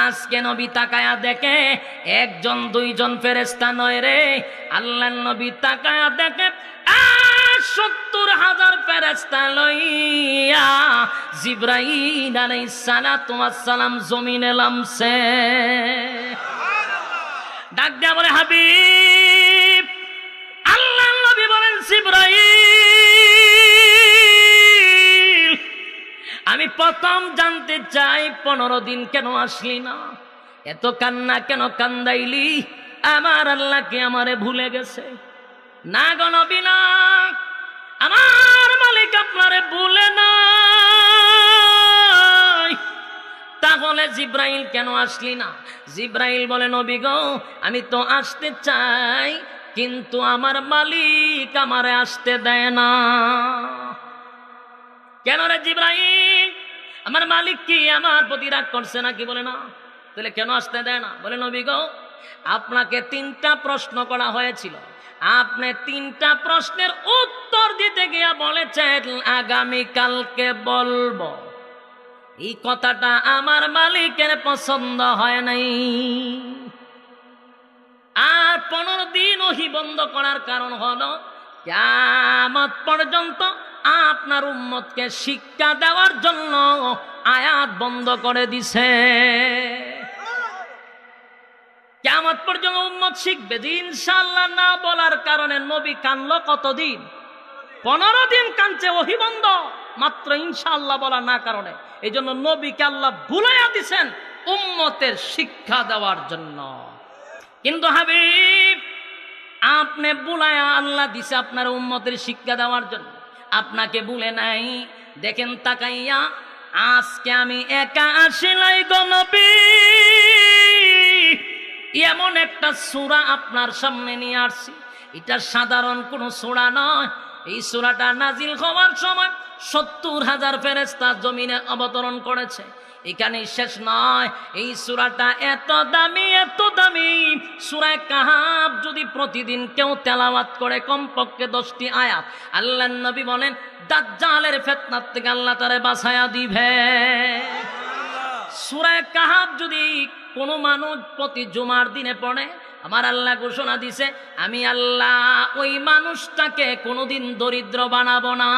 আজকে নবী তাকায়া দেখে একজন দুইজন ফেরেশতা নয় রে, আল্লাহর নবী তাকায়া দেখে ৭০,০০০ ফেরেশতা লইয়া জিবরাইল আলাইহিস সালাতু ওয়াস সালাম জমিনে নামছে। ডাক দেয়া বলে, হাবিব, আল্লাহর নবী বলেন, জিবরাইল, আমি প্রথম জানতে চাই ১৫ দিন কেন আসলি না? এত কান্না কেন কান্দাইলি? আমার আল্লাহকে আমারে ভুলে গেছে? না গো নবী না, আমার মালিক আপনারে ভুলে নাই। তাহলে জিবরাইল কেন আসলি না? জিবরাইল বলে, নবী গো, আমি তো আসতে চাই, কিন্তু আমার মালিক আমারে আসতে দেয় না। কেন রে জিবরাইল? আমার মালিক কি আমার প্রতি রাগ করছে নাকি? বলে না। তাহলে কেন আসতে দেয় না? বলে, নবী গো, আপনাকে ৩টা প্রশ্ন করা হয়েছিল, আপনি ৩টা প্রশ্নের উত্তর দিতে গিয়া বলেছেন আগামীকালকে বলবো। এই কথাটা আমার মালিকের পছন্দ হয় নাই। আর ১৫ দিন ওহী বন্ধ করার কারণ হলো কিয়ামত পর্যন্ত আপনার উম্মতকে শিক্ষা দেওয়ার জন্য আয়াত বন্ধ করে দিছে। কিয়ামত পর্যন্ত উম্মত শিখবে যে ইনশাআল্লাহ না বলার কারণে নবী কানলো কতদিন? ১৫ দিন কানছে, ওহী বন্ধ, মাত্র ইনশাআল্লাহ বলা না কারণে। এই জন্য নবীকে আল্লাহ ভুলাইয়া দিছেন উম্মতের শিক্ষা দেওয়ার জন্য। কিন্তু হাবিব, আপনি বুলায়া আল্লাহ দিছে আপনার উম্মতের শিক্ষা দেওয়ার জন্য, আপনাকে ভুলে নাই। দেখেন তাকাইয়া, আজকে আমি একা আসিলাই গো নবী, এমন একটা সূরা আপনার সামনে নিয়ে আসছি। এটা সাধারণ কোনো সূরা নয়। এই সূরাটা নাজিল হওয়ার সময় ৭০,০০০ ফেরেশতা জমিনে অবতরণ করেছে। এখানে শেষ নয়, এই সূরাটা এত দামি, এত দামি। সূরা কাহাফ যদি প্রতিদিন কেউ তেলাওয়াত করে কমপক্ষে 10টি আয়াত, আল্লাহর নবী বলেন দাজ্জালের ফিতনার থেকে আল্লাহ তারে বাঁচায়া দিবে। সূরা কাহাফ যদি কোনো মানুষ প্রতি জুমার দিনে পড়ে, আমার আল্লাহ ঘোষণা দিছে, আমি আল্লাহ ওই মানুষটাকে কোনোদিন দরিদ্র বানাবো না।